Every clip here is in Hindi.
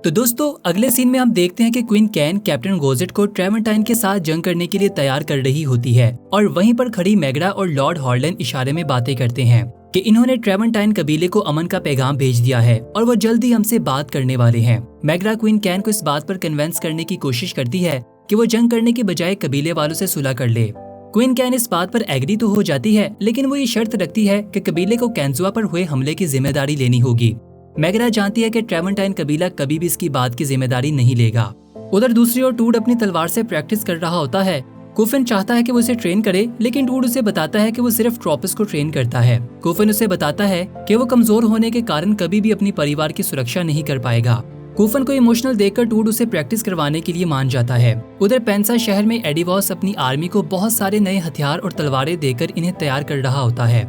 तो दोस्तों अगले सीन में हम देखते हैं कि क्वीन कैन कैप्टन गोजेट को ट्रेवेंटाइन के साथ जंग करने के लिए तैयार कर रही होती है और वहीं पर खड़ी मैगरा और लॉर्ड हॉर्लन इशारे में बातें करते हैं कि इन्होंने ट्रेवेंटाइन कबीले को अमन का पैगाम भेज दिया है और वो जल्दी हमसे बात करने वाले हैं। मैगरा क्वीन कैन को इस बात पर कन्विंस करने की कोशिश करती है कि वो जंग करने के बजाय कबीले वालों से सुलह कर ले। क्वीन कैन इस बात पर एग्री तो हो जाती है, लेकिन वो ये शर्त रखती है कि कबीले को कैंजुआ पर हुए हमले की जिम्मेदारी लेनी होगी। मैगरा जानती है कि ट्रेवेंटाइन कबीला कभी भी इसकी बात की जिम्मेदारी नहीं लेगा। उधर दूसरी ओर टूड अपनी तलवार से प्रैक्टिस कर रहा होता है। कोफिन चाहता है कि वो उसे ट्रेन करे, लेकिन टूड उसे बताता है कि वो सिर्फ ट्रॉपिस को ट्रेन करता है। कोफिन उसे बताता है कि वो कमजोर होने के कारण कभी भी अपनी परिवार की सुरक्षा नहीं कर पाएगा। कोफिन को इमोशनल देखकर टूड उसे प्रैक्टिस करवाने के लिए मान जाता है। उधर पेंसा शहर में एडिवॉस अपनी आर्मी को बहुत सारे नए हथियार और तलवारें देकर इन्हें तैयार कर रहा होता है।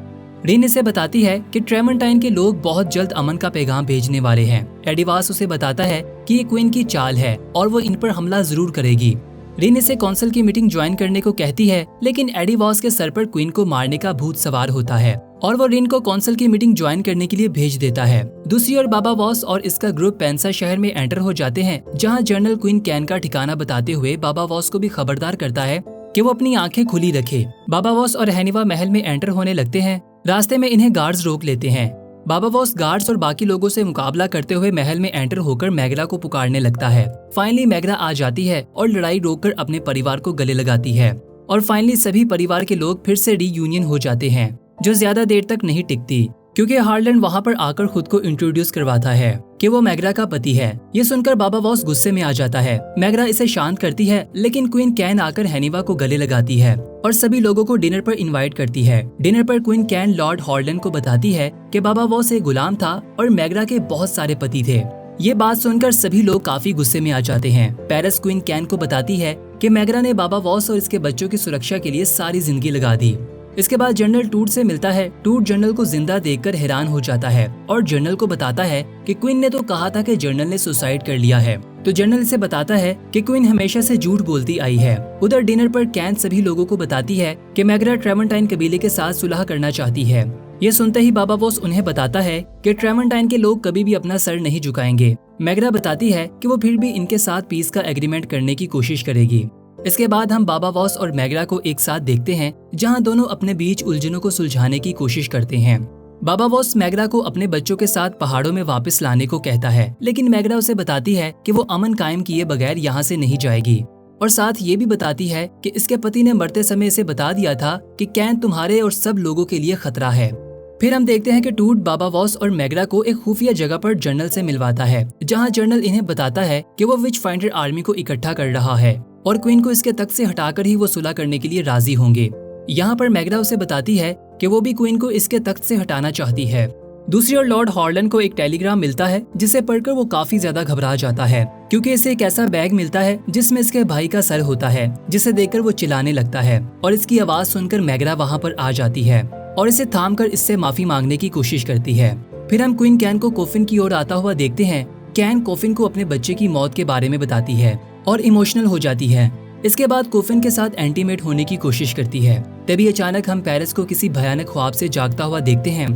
रिन इसे बताती है कि ट्रेवेंटाइन के लोग बहुत जल्द अमन का पैगाम भेजने वाले हैं। एडिवास उसे बताता है कि ये क्वीन की चाल है और वो इन पर हमला जरूर करेगी। रिन इसे काउंसिल की मीटिंग ज्वाइन करने को कहती है, लेकिन एडिवास के सर पर क्वीन को मारने का भूत सवार होता है और वो रिन को काउंसिल की मीटिंग ज्वाइन करने के लिए भेज देता है। दूसरी ओर बाबा वॉस और इसका ग्रुप पेंसा शहर में एंटर हो जाते हैं, जहाँ जनरल क्वीन कैन का ठिकाना बताते हुए बाबा वॉस को भी खबरदार करता है कि वो अपनी आंखें खुली रखे। बाबा वॉस और हैनिवा महल में एंटर होने लगते हैं। रास्ते में इन्हें गार्ड्स रोक लेते हैं। बाबा वॉस गार्ड्स और बाकी लोगों से मुकाबला करते हुए महल में एंटर होकर मैगरा को पुकारने लगता है। फाइनली मैगरा आ जाती है और लड़ाई रोककर अपने परिवार को गले लगाती है और फाइनली सभी परिवार के लोग फिर से रीयूनियन हो जाते हैं, जो ज्यादा देर तक नहीं टिकती, क्योंकि हार्लैंड वहाँ पर आकर खुद को इंट्रोड्यूस करवाता है कि वो मैगरा का पति है। ये सुनकर बाबा वॉस गुस्से में आ जाता है। मैगरा इसे शांत करती है, लेकिन क्वीन कैन आकर हैनिवा को गले लगाती है और सभी लोगों को डिनर पर इनवाइट करती है। डिनर पर क्वीन कैन लॉर्ड हॉर्लैंड को बताती है कि बाबा वॉस एक गुलाम था और मैगरा के बहुत सारे पति थे। ये बात सुनकर सभी लोग काफी गुस्से में आ जाते हैं। पेरिस क्वीन कैन को बताती है कि मैगरा ने बाबा वॉस और इसके बच्चों की सुरक्षा के लिए सारी जिंदगी लगा दी। इसके बाद जनरल टूड से मिलता है। टूड जनरल को जिंदा देखकर हैरान हो जाता है और जनरल को बताता है कि क्वीन ने तो कहा था कि जनरल ने सुसाइड कर लिया है। तो जनरल इसे बताता है कि क्वीन हमेशा से झूठ बोलती आई है। उधर डिनर पर कैन सभी लोगों को बताती है कि मैगरा ट्रेवेंटाइन कबीले के साथ सुलह करना चाहती है। ये सुनते ही बाबा वॉस उन्हें बताता है कि ट्रेवेंटाइन के लोग कभी भी अपना सर नहीं झुकाएंगे। मैगरा बताती है कि वो फिर भी इनके साथ पीस का एग्रीमेंट करने की कोशिश करेगी। इसके बाद हम बाबा वॉस और मैगरा को एक साथ देखते हैं, जहां दोनों अपने बीच उलझनों को सुलझाने की कोशिश करते हैं। बाबा वॉस मैगरा को अपने बच्चों के साथ पहाड़ों में वापस लाने को कहता है, लेकिन मैगरा उसे बताती है कि वो अमन कायम किए बगैर यहाँ से नहीं जाएगी और साथ ये भी बताती है कि इसके पति ने मरते समय इसे बता दिया था कि कैन तुम्हारे और सब लोगों के लिए खतरा है। फिर हम देखते हैं कि टूड बाबा वॉस और मैगरा को एक खुफिया जगह पर जनरल से मिलवाता है, जहाँ जनरल इन्हें बताता है कि वो विच फाइंडर आर्मी को इकट्ठा कर रहा है और क्वीन को इसके तख्त से हटाकर ही वो सुलह करने के लिए राजी होंगे। यहाँ पर मैगरा उसे बताती है कि वो भी क्वीन को इसके तख्त से हटाना चाहती है। दूसरी ओर लॉर्ड हॉर्लैंड को एक टेलीग्राम मिलता है, जिसे पढ़कर वो काफी ज्यादा घबरा जाता है, क्योंकि इसे एक ऐसा बैग मिलता है जिसमें इसके भाई का सर होता है, जिसे देखकर वो चिल्लाने लगता है और इसकी आवाज सुनकर मैगरा वहाँ पर आ जाती है और इसे थामकर इससे माफी मांगने की कोशिश करती है। फिर हम क्वीन कैन को कोफिन की ओर आता हुआ देखते हैं। कैन कोफिन को अपने बच्चे की मौत के बारे में बताती है और इमोशनल हो जाती है। इसके बाद कोफिन के साथ एंटीमेट होने की कोशिश करती है। तभी अचानक हम पेरिस को किसी भयानक ख्वाब से जागता हुआ देखते हैं।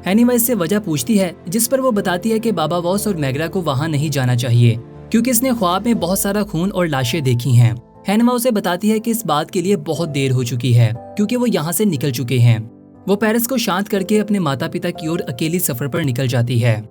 हैनिवा इससे वजह पूछती है, जिस पर वो बताती है कि बाबा वॉस और मैगरा को वहाँ नहीं जाना चाहिए, क्योंकि इसने ख्वाब में बहुत सारा खून और लाशें देखी हैं। हैनिवा उसे बताती है कि इस बात के लिए बहुत देर हो चुकी है, क्योंकि वो यहाँ से निकल चुके हैं। वो पेरिस को शांत करके अपने माता पिता की ओर अकेली सफर पर निकल जाती है।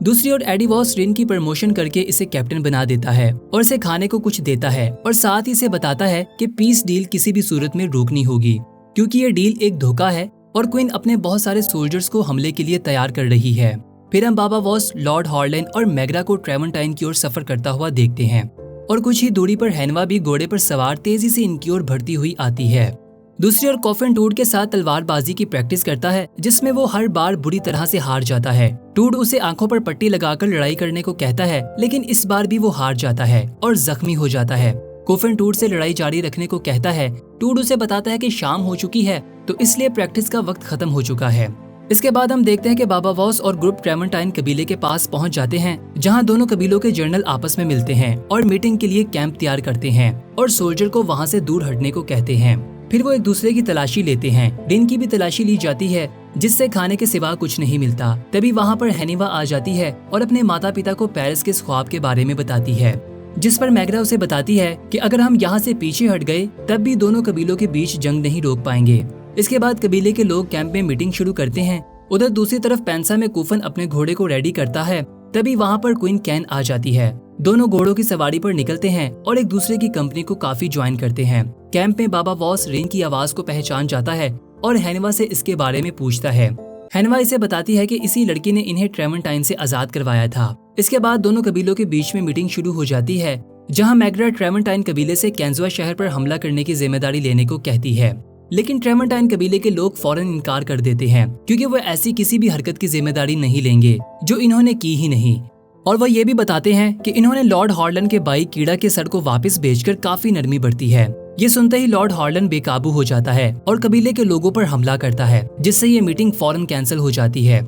दूसरी ओर एडिवॉस रिन की प्रमोशन करके इसे कैप्टन बना देता है और इसे खाने को कुछ देता है और साथ ही इसे बताता है कि पीस डील किसी भी सूरत में रोकनी होगी, क्योंकि ये डील एक धोखा है और क्वीन अपने बहुत सारे सोल्जर्स को हमले के लिए तैयार कर रही है। फिर हम बाबा वॉस, लॉर्ड हॉर्लैंड और मैगरा को ट्रेवेंटाइन की ओर सफर करता हुआ देखते हैं और कुछ ही दूरी पर हैनिवा भी घोड़े पर सवार तेजी से इनकी ओर बढ़ती हुई आती है। दूसरी ओर कोफिन टूड के साथ तलवारबाजी की प्रैक्टिस करता है, जिसमें वो हर बार बुरी तरह से हार जाता है। टूड उसे आंखों पर पट्टी लगाकर लड़ाई करने को कहता है, लेकिन इस बार भी वो हार जाता है और जख्मी हो जाता है। कोफिन टूड से लड़ाई जारी रखने को कहता है। टूड उसे बताता है कि शाम हो चुकी है, तो इसलिए प्रैक्टिस का वक्त खत्म हो चुका है। इसके बाद हम देखते हैं कि बाबा वॉस और ग्रुप ट्रेवेंटाइन कबीले के पास पहुंच जाते हैं, जहां दोनों कबीलों के जनरल आपस में मिलते हैं और मीटिंग के लिए कैंप तैयार करते हैं और सोल्जर को वहां से दूर हटने को कहते हैं। फिर वो एक दूसरे की तलाशी लेते हैं। रिन की भी तलाशी ली जाती है, जिससे खाने के सिवा कुछ नहीं मिलता। तभी वहाँ पर हैनिवा आ जाती है और अपने माता पिता को पेरिस के इस ख्वाब के बारे में बताती है, जिस पर मैगरा उसे बताती है कि अगर हम यहाँ से पीछे हट गए तब भी दोनों कबीलों के बीच जंग नहीं रोक पाएंगे। इसके बाद कबीले के लोग कैंप में मीटिंग शुरू करते हैं। उधर दूसरी तरफ पेंसा में कूफन अपने घोड़े को रेडी करता है। तभी वहाँ पर क्वीन कैन आ जाती है। दोनों घोड़ों की सवारी पर निकलते हैं और एक दूसरे की कंपनी को काफी ज्वाइन करते हैं। कैंप में बाबा वॉस रिन की आवाज को पहचान जाता है और हैनिवा से इसके बारे में पूछता है। हैनिवा इसे बताती है कि इसी लड़की ने इन्हें ट्रेमेंटाइन से आजाद करवाया था। इसके बाद दोनों कबीलों के बीच में मीटिंग शुरू हो जाती है, जहां मैग्रा ट्रेमेंटाइन कबीले से कैंजुआ शहर पर हमला करने की जिम्मेदारी लेने को कहती है। लेकिन ट्रेमेंटाइन कबीले के लोग फौरन इनकार कर देते हैं, क्योंकि वो ऐसी किसी भी हरकत की जिम्मेदारी नहीं लेंगे जो इन्होंने की ही नहीं। और वह ये भी बताते हैं कि इन्होंने लॉर्ड हॉर्लन के भाई कीड़ा के सर को वापस भेजकर काफी नरमी बरती है। ये सुनते ही लॉर्ड हॉर्लन बेकाबू हो जाता है और कबीले के लोगों पर हमला करता है, जिससे ये मीटिंग फौरन कैंसिल हो जाती है।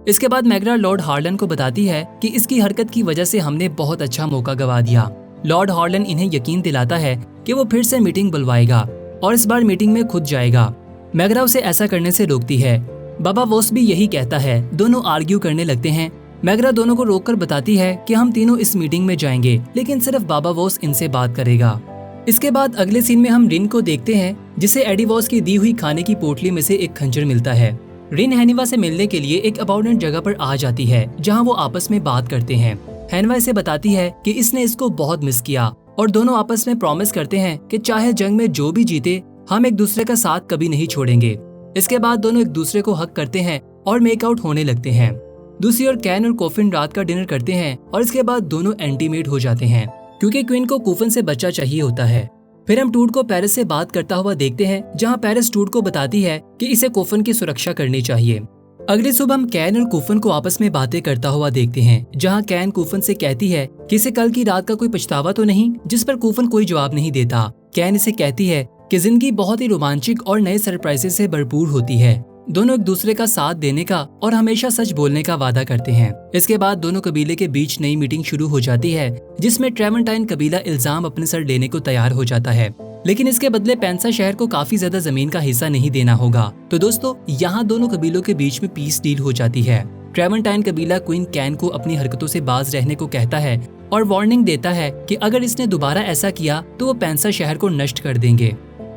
इसके बाद मैग्रा लॉर्ड हॉर्लन को बताती है कि इसकी हरकत की वजह से हमने बहुत अच्छा मौका गवा दिया। लॉर्ड हॉर्लन इन्हें यकीन दिलाता है कि वो फिर से मीटिंग बुलवाएगा और इस बार मीटिंग में खुद जाएगा। मैग्रा उसे ऐसा करने से रोकती है। बाबा वॉस भी यही कहता है। दोनों आर्ग्यू करने लगते हैं। मैग्रा दोनों को रोककर बताती है कि हम तीनों इस मीटिंग में जाएंगे, लेकिन सिर्फ बाबा वॉस इनसे बात करेगा। इसके बाद अगले सीन में हम रिन को देखते हैं, जिसे एडी वॉस की दी हुई खाने की पोटली में से एक खंजर मिलता है। रिन हैनिवा से मिलने के लिए एक अबाउंडेंट जगह पर आ जाती है, जहां वो आपस में बात करते हैं। हैनिवा इसे बताती है कि इसने इसको बहुत मिस किया और दोनों आपस में प्रॉमिस करते हैं कि चाहे जंग में जो भी जीते, हम एक दूसरे का साथ कभी नहीं छोड़ेंगे। इसके बाद दोनों एक दूसरे को हक करते हैं और मेकआउट होने लगते हैं। दूसरी ओर कैन और कोफिन रात का डिनर करते हैं और इसके बाद दोनों एंटीमेट हो जाते हैं, क्योंकि क्वीन को कूफन से बच्चा चाहिए होता है। फिर हम टूट को पेरिस से बात करता हुआ देखते हैं, जहां पेरिस टूट को बताती है कि इसे कोफन की सुरक्षा करनी चाहिए। अगली सुबह हम कैन और कूफन को आपस में बातें करता हुआ देखते हैं, जहां कैन कूफन से कहती है कि इसे कल की रात का कोई पछतावा तो नहीं, जिस पर कूफन कोई जवाब नहीं देता। कैन इसे कहती है कि जिंदगी बहुत ही रोमांचक और नए सरप्राइजेस से भरपूर होती है। दोनों एक दूसरे का साथ देने का और हमेशा सच बोलने का वादा करते हैं। इसके बाद दोनों कबीले के बीच नई मीटिंग शुरू हो जाती है, जिसमें ट्रेमेंटाइन कबीला इल्जाम अपने सर लेने को तैयार हो जाता है, लेकिन इसके बदले पेंसा शहर को काफी ज्यादा जमीन का हिस्सा नहीं देना होगा। तो दोस्तों, यहाँ दोनों कबीलों के बीच में पीस डील हो जाती है। ट्रेमेंटाइन कबीला क्वीन कैन को अपनी हरकतों से बाज रहने को कहता है और वार्निंग देता है कि अगर इसने दोबारा ऐसा किया तो वो पेंसा शहर को नष्ट कर देंगे।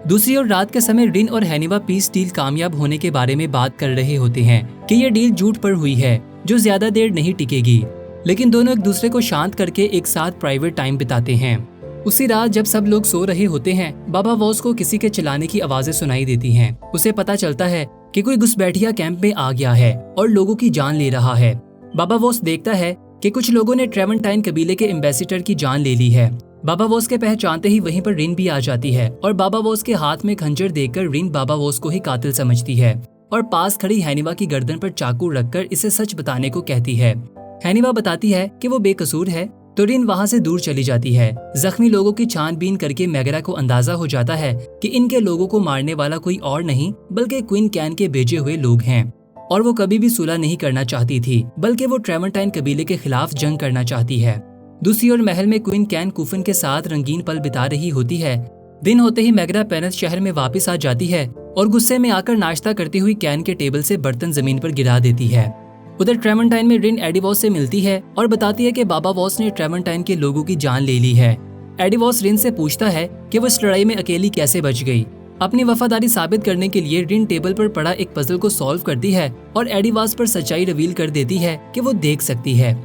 दूसरी ओर रात के समय रिन और हैनिवा पीस डील कामयाब होने के बारे में बात कर रहे होते हैं कि ये डील झूठ पर हुई है, जो ज्यादा देर नहीं टिकेगी। लेकिन दोनों एक दूसरे को शांत करके एक साथ प्राइवेट टाइम बिताते हैं। उसी रात जब सब लोग सो रहे होते हैं, बाबा वॉस को किसी के चिल्लाने की आवाजें सुनाई देती हैं। उसे पता चलता है कि कोई घुसपैठिया कैंप में आ गया है और लोगों की जान ले रहा है। बाबा वॉस देखता है कि कुछ लोगों ने ट्रेमेंटाइन कबीले के एम्बेसडर की जान ले ली है। बाबा वॉस के पहचानते ही वहीं पर रिन भी आ जाती है और बाबा वॉस के हाथ में खंजर देखकर रिन बाबा वॉस को ही कातिल समझती है और पास खड़ी हैनिवा की गर्दन पर चाकू रखकर इसे सच बताने को कहती है। हैनिवा बताती है कि वो बेकसूर है, तो रिन वहाँ से दूर चली जाती है। जख्मी लोगों की छानबीन करके मैगरा को अंदाजा हो जाता है कि इनके लोगों को मारने वाला कोई और नहीं बल्कि क्वीन कैन के भेजे हुए लोग हैं, और वो कभी भी सुलह नहीं करना चाहती थी, बल्कि वो ट्रेमेंटाइन कबीले के खिलाफ जंग करना चाहती है। दूसरी ओर महल में क्वीन कैन कूफन के साथ रंगीन पल बिता रही होती है। दिन होते ही मैगरा पेरिस शहर में वापस आ जाती है और गुस्से में आकर नाश्ता करती हुई कैन के टेबल से बर्तन जमीन पर गिरा देती है। उधर ट्रेमेंटाइन में रिन एडी वॉस से मिलती है और बताती है कि बाबा वॉस ने ट्रेमेंटाइन के लोगों की जान ले ली है। एडी वॉस रिन से पूछता है कि वो इस लड़ाई में अकेली कैसे बच गई। अपनी वफादारी साबित करने के लिए रिन टेबल पर पड़ा एक पजल को सॉल्व करती है और एडी वॉस पर सच्चाई रिवील कर देती है कि वो देख सकती है।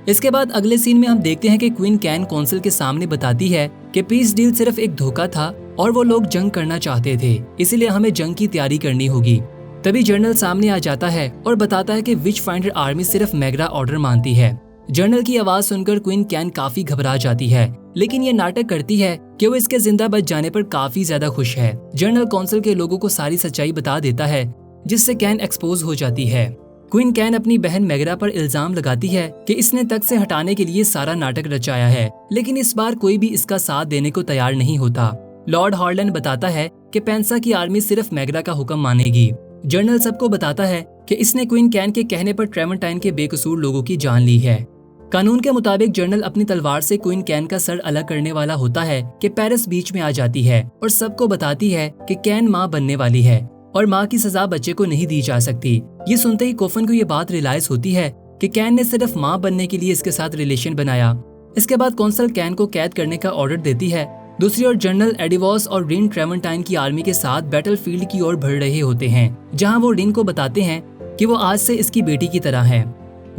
इसके बाद अगले सीन में हम देखते हैं कि क्वीन कैन काउंसिल के सामने बताती है कि पीस डील सिर्फ एक धोखा था और वो लोग जंग करना चाहते थे, इसीलिए हमें जंग की तैयारी करनी होगी। तभी जनरल सामने आ जाता है और बताता है कि विच फाइंडर आर्मी सिर्फ मैगरा ऑर्डर मानती है। जनरल की आवाज सुनकर क्वीन कैन काफी घबरा जाती है, लेकिन ये नाटक करती है कि वो इसके जिंदा बच जाने पर काफी ज्यादा खुश है। जनरल काउंसिल के लोगों को सारी सच्चाई बता देता है, जिससे कैन एक्सपोज हो जाती है। क्वीन कैन अपनी बहन मैगरा पर इल्जाम लगाती है कि इसने तख्त से हटाने के लिए सारा नाटक रचाया है, लेकिन इस बार कोई भी इसका साथ देने को तैयार नहीं होता। लॉर्ड हॉर्लन बताता है कि पेंसा की आर्मी सिर्फ मैगरा का हुक्म मानेगी। जनरल सबको बताता है कि इसने क्वीन कैन के कहने पर ट्रेमेंटाइन के बेकसूर लोगों की जान ली है। कानून के मुताबिक जनरल अपनी तलवार से क्वीन कैन का सर अलग करने वाला होता है कि पेरिस बीच में आ जाती है और सबको बताती है कि कैन माँ बनने वाली है और माँ की सजा बच्चे को नहीं दी जा सकती। ये सुनते ही कोफन को ये बात रियलाइज होती है कि कैन ने सिर्फ माँ बनने के लिए इसके साथ रिलेशन बनाया। इसके बाद कौंसल कैन को कैद करने का ऑर्डर देती है। दूसरी ओर जनरल एडिवॉस और रिन ट्रेवेंटाइन की आर्मी के साथ बैटलफील्ड की ओर बढ़ रहे होते हैं, जहां वो रिन को बताते हैं कि वो आज से इसकी बेटी की तरह है।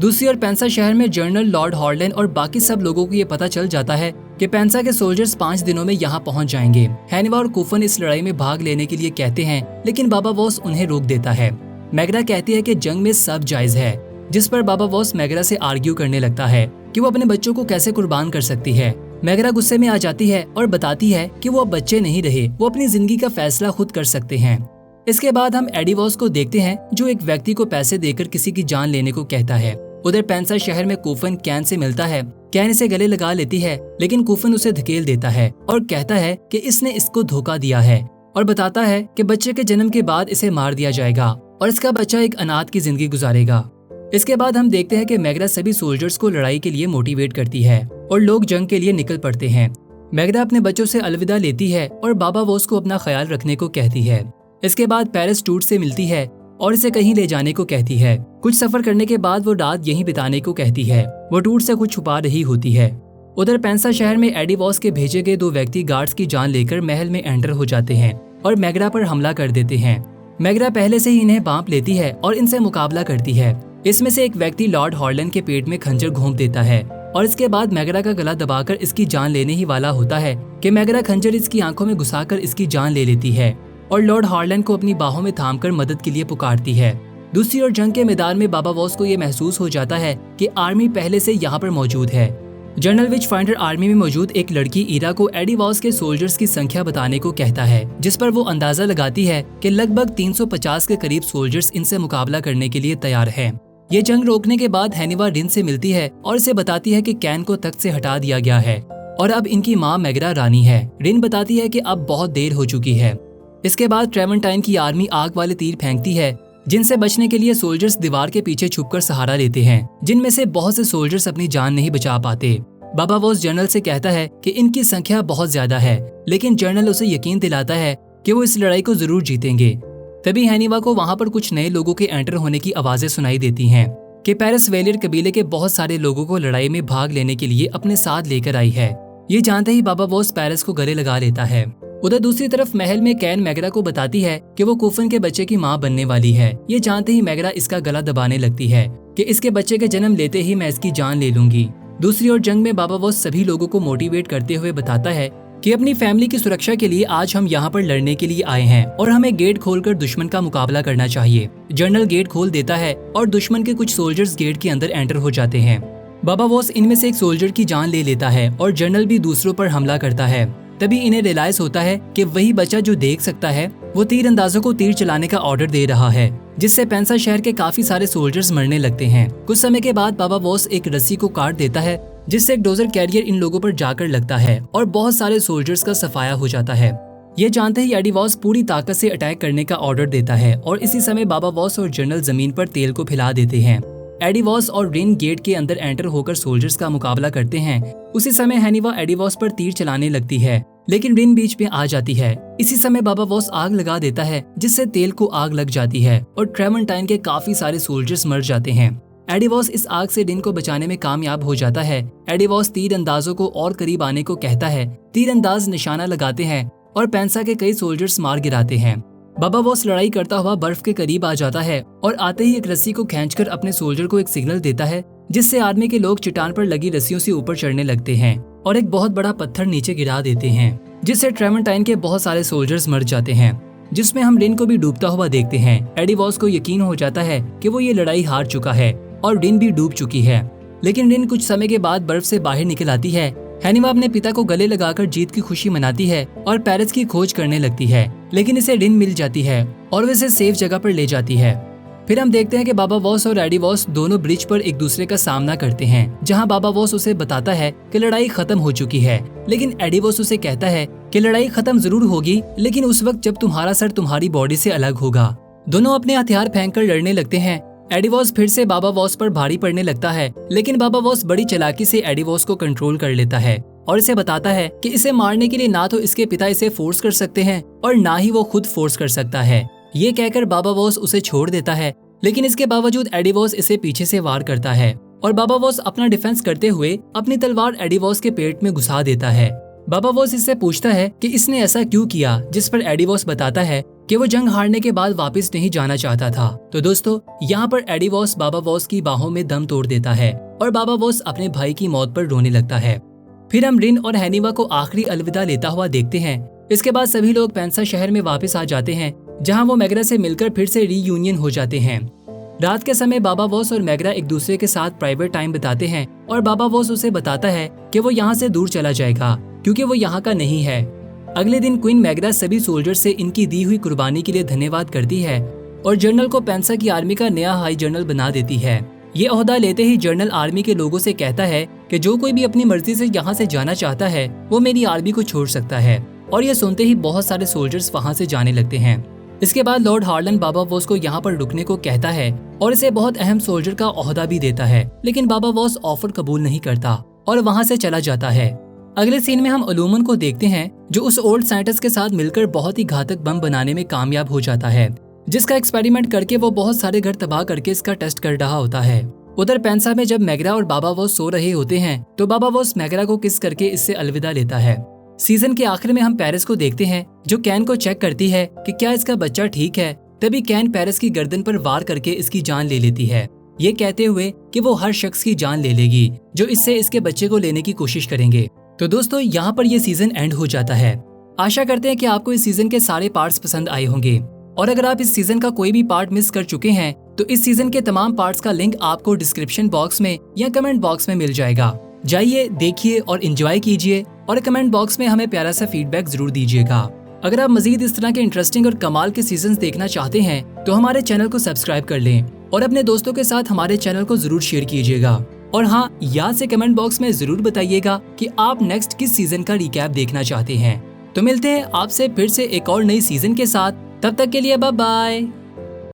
दूसरी ओर पेंसा शहर में जनरल लॉर्ड हॉर्लन और बाकी सब लोगों को ये पता चल जाता है कि पेंसा के सोल्जर्स 5 दिनों में यहाँ पहुँच जाएंगे। हैनिवा और कुफन इस लड़ाई में भाग लेने के लिए कहते हैं, लेकिन बाबा वॉस उन्हें रोक देता है। मैगरा कहती है कि जंग में सब जायज है, जिस पर बाबा वॉस मैगरा से आर्ग्यू करने लगता है कि वो अपने बच्चों को कैसे कुर्बान कर सकती है। मैगरा गुस्से में आ जाती है और बताती है कि वो अब बच्चे नहीं रहे, वो अपनी जिंदगी का फैसला खुद कर सकते हैं। इसके बाद हम एडिवॉस को देखते हैं जो एक व्यक्ति को पैसे देकर किसी की जान लेने को कहता है। उधर पेंसा शहर में कुफन कैन से मिलता है। कैन इसे गले लगा लेती है, लेकिन कुफन उसे धकेल देता है और कहता है कि इसने इसको धोखा दिया है और बताता है कि बच्चे के जन्म के बाद इसे मार दिया जाएगा और इसका बच्चा एक अनाथ की जिंदगी गुजारेगा। इसके बाद हम देखते हैं कि मैगरा सभी सोल्जर्स को लड़ाई के लिए मोटिवेट करती है और लोग जंग के लिए निकल पड़ते हैं। मैगरा अपने बच्चों से अलविदा लेती है और बाबा वॉस को अपना ख्याल रखने को कहती है। इसके बाद पेरिस टूट से मिलती है और इसे कहीं ले जाने को कहती है। कुछ सफर करने के बाद वो रात यहीं बिताने को कहती है। वो टूट से कुछ छुपा रही होती है। उधर पेंसा शहर में एडिवॉस के भेजे गए 2 व्यक्ति गार्ड्स की जान लेकर महल में एंटर हो जाते हैं और मैगरा पर हमला कर देते हैं। मैगरा पहले से ही इन्हें बांप लेती है और इनसे मुकाबला करती है। इसमें से एक व्यक्ति लॉर्ड हॉर्लन के पेट में खंजर घोंप देता है और इसके बाद मैगरा का गला दबाकर इसकी जान लेने ही वाला होता है कि मैगरा खंजर इसकी आंखों में घुसाकर इसकी जान ले लेती है और लॉर्ड हॉर्लन को अपनी बाहों में थामकर मदद के लिए पुकारती है। दूसरी ओर जंग के मैदान में बाबा वॉस को ये महसूस हो जाता है कि आर्मी पहले से यहाँ पर मौजूद है। जनरल विच फाइंडर आर्मी में मौजूद एक लड़की ईरा को एडिवॉस के सोल्जर्स की संख्या बताने को कहता है, जिस पर वो अंदाजा लगाती है कि लगभग 350 के करीब सोल्जर्स इनसे मुकाबला करने के लिए तैयार हैं। ये जंग रोकने के बाद हैनिवा रिन से मिलती है और इसे बताती है कि कैन को तख्त से हटा दिया गया है और अब इनकी माँ मैगरा रानी है। रिन बताती है कि अब बहुत देर हो चुकी है। इसके बाद ट्रेवेंटाइन की आर्मी आग वाले तीर फेंकती है, जिनसे बचने के लिए सोल्जर्स दीवार के पीछे छुपकर सहारा लेते हैं, जिनमें से बहुत से सोल्जर्स अपनी जान नहीं बचा पाते। बाबा वॉस जनरल से कहता है कि इनकी संख्या बहुत ज्यादा है, लेकिन जनरल उसे यकीन दिलाता है कि वो इस लड़ाई को जरूर जीतेंगे। तभी हैनिवा को वहाँ पर कुछ नए लोगों के एंटर होने की आवाजें सुनाई देती हैं कि पेरिस वेलियर कबीले के बहुत सारे लोगों को लड़ाई में भाग लेने के लिए अपने साथ लेकर आई है। ये जानते ही बाबा वॉस पेरिस को गले लगा लेता है। उधर दूसरी तरफ महल में कैन मैगरा को बताती है कि वो कुफन के बच्चे की मां बनने वाली है। ये जानते ही मैगरा इसका गला दबाने लगती है कि इसके बच्चे के जन्म लेते ही मैं इसकी जान ले लूंगी। दूसरी ओर जंग में बाबा वॉस सभी लोगों को मोटिवेट करते हुए बताता है कि अपनी फैमिली की सुरक्षा के लिए आज हम यहाँ पर लड़ने के लिए आए हैं और हमें गेट खोलकर दुश्मन का मुकाबला करना चाहिए। जनरल गेट खोल देता है और दुश्मन के कुछ सोल्जर्स गेट के अंदर एंटर हो जाते हैं। बाबा वॉस इनमें से एक सोल्जर की जान ले लेता है और जनरल भी दूसरों पर हमला करता है। तभी इन्हें रियलाइज होता है कि वही बच्चा जो देख सकता है वो तीर अंदाजों को तीर चलाने का ऑर्डर दे रहा है, जिससे पेंसा शहर के काफी सारे सोल्जर्स मरने लगते हैं। कुछ समय के बाद बाबा वॉस एक रस्सी को काट देता है, जिससे एक डोजर कैरियर इन लोगों पर जाकर लगता है और बहुत सारे सोल्जर्स का सफाया हो जाता है। ये जानते ही एडिवॉस पूरी ताकत से अटैक करने का ऑर्डर देता है और इसी समय बाबा वॉस और जनरल जमीन पर तेल को फैला देते हैं। एडिवॉस और रिन गेट के अंदर एंटर होकर सोल्जर्स का मुकाबला करते हैं। उसी समय हैनिवा एडिवॉस पर तीर चलाने लगती है, लेकिन रिन बीच में आ जाती है। इसी समय बाबा वॉस आग लगा देता है, जिससे तेल को आग लग जाती है और ट्रेवेंटाइन के काफी सारे सोल्जर्स मर जाते हैं। एडिवॉस इस आग से रिन को बचाने में कामयाब हो जाता है। एडिवॉस तीर अंदाजों को और करीब आने को कहता है। तीर अंदाज निशाना लगाते हैं और पेंसा के कई सोल्जर्स मार गिराते हैं। बाबा वॉस लड़ाई करता हुआ बर्फ के करीब आ जाता है और आते ही एक रस्सी को खींचकर अपने सोल्जर को एक सिग्नल देता है, जिससे आर्मी के लोग चट्टान पर लगी रस्सियों से ऊपर चढ़ने लगते हैं और एक बहुत बड़ा पत्थर नीचे गिरा देते हैं, जिससे ट्रेवेंटाइन के बहुत सारे सोल्जर्स मर जाते हैं, जिसमें हम रिन को भी डूबता हुआ देखते हैं। एडिवॉस को यकीन हो जाता है कि वो ये लड़ाई हार चुका है और रिन भी डूब चुकी है, लेकिन रिन कुछ समय के बाद बर्फ से बाहर निकल आती है। हैनिवा अपने पिता को गले लगाकर जीत की खुशी मनाती है और पेरिस की खोज करने लगती है, लेकिन इसे रिन मिल जाती है और वह इसे सेफ जगह पर ले जाती है। फिर हम देखते हैं कि बाबा वॉस और एडिवॉस दोनों ब्रिज पर एक दूसरे का सामना करते हैं, जहां बाबा वॉस उसे बताता है कि लड़ाई खत्म हो चुकी है, लेकिन एडिवॉस उसे कहता है कि लड़ाई खत्म जरूर होगी, लेकिन उस वक्त जब तुम्हारा सर तुम्हारी बॉडी से अलग होगा। दोनों अपने हथियार फेंक कर लड़ने लगते हैं। एडी वॉस फिर से बाबा वॉस पर भारी पड़ने लगता है, लेकिन बाबा वॉस बड़ी चालाकी से एडी वॉस को कंट्रोल कर लेता है और इसे बताता है कि इसे मारने के लिए ना तो इसके पिता इसे फोर्स कर सकते हैं और ना ही वो खुद फोर्स कर सकता है। ये कहकर बाबा वॉस उसे छोड़ देता है, लेकिन इसके बावजूद एडी वॉस इसे पीछे से वार करता है और बाबा वॉस अपना डिफेंस करते हुए अपनी तलवार एडी वॉस के पेट में घुसा देता है। बाबा वॉस इससे पूछता है कि इसने ऐसा क्यों किया, जिस पर एडी वॉस बताता है कि वो जंग हारने के बाद वापस नहीं जाना चाहता था। तो दोस्तों, यहाँ पर एडी वॉस बाबा वॉस की बाहों में दम तोड़ देता है और बाबा वॉस अपने भाई की मौत पर रोने लगता है। फिर हम रिन और हैनिवा को आखिरी अलविदा लेता हुआ देखते हैं। इसके बाद सभी लोग पेंसा शहर में वापस आ जाते हैं, जहाँ वो मैगरा से मिलकर फिर से रीयूनियन हो जाते हैं। रात के समय बाबा वॉस और मैगरा एक दूसरे के साथ प्राइवेट टाइम बिताते हैं और बाबा वॉस उसे बताता है कि वो यहाँ से दूर चला जाएगा क्योंकि वो यहाँ का नहीं है। अगले दिन क्वीन मैगरा सभी सोल्जर से इनकी दी हुई कुर्बानी के लिए धन्यवाद करती है और जनरल को पेंसा की आर्मी का नया हाई जनरल बना देती है। ये ओहदा लेते ही जनरल आर्मी के लोगों से कहता है कि जो कोई भी अपनी मर्जी से यहाँ से जाना चाहता है वो मेरी आर्मी को छोड़ सकता है। और ये सुनते ही बहुत सारे सोल्जर्स वहाँ से जाने लगते हैं। इसके बाद लॉर्ड हार्लन बाबा वॉस को यहाँ पर रुकने को कहता है और इसे बहुत अहम सोल्जर का ओहदा भी देता है, लेकिन बाबा वॉस ऑफर कबूल नहीं करता और वहाँ से चला जाता है। अगले सीन में हम अलूमन को देखते हैं, जो उस ओल्ड साइंटिस्ट के साथ मिलकर बहुत ही घातक बम बनाने में कामयाब हो जाता है, जिसका एक्सपेरिमेंट करके वो बहुत सारे घर तबाह करके इसका टेस्ट कर रहा होता है। उधर पेंसा में जब मैगरा और बाबा वॉस सो रहे होते हैं तो बाबा वॉस मैगरा को किस करके इससे अलविदा लेता है। सीजन के आखिर में हम पेरिस को देखते हैं, जो कैन को चेक करती है कि क्या इसका बच्चा ठीक है। तभी कैन पेरिस की गर्दन पर वार करके इसकी जान ले लेती है, ये कहते हुए कि वो हर शख्स की जान ले लेगी जो इससे इसके बच्चे को लेने की कोशिश करेंगे। तो दोस्तों, यहाँ पर ये सीजन एंड हो जाता है। आशा करते हैं कि आपको इस सीजन के सारे पार्ट्स पसंद आए होंगे और अगर आप इस सीजन का कोई भी पार्ट मिस कर चुके हैं तो इस सीजन के तमाम पार्ट्स का लिंक आपको डिस्क्रिप्शन बॉक्स में या कमेंट बॉक्स में मिल जाएगा। जाइए, देखिए और एंजॉय कीजिए और कमेंट बॉक्स में हमें प्यारा सा फीडबैक जरूर दीजिएगा। अगर आप मजीद इस तरह के इंटरेस्टिंग और कमाल के सीजन्स देखना चाहते हैं तो हमारे चैनल को सब्सक्राइब कर लें और अपने दोस्तों के साथ हमारे चैनल को जरूर शेयर कीजिएगा। और हाँ, याद से कमेंट बॉक्स में जरूर बताइएगा कि आप नेक्स्ट किस सीजन का रिकैप देखना चाहते हैं। तो मिलते हैं आपसे फिर से एक और नई सीजन के साथ। तब तक के लिए बाय बाय।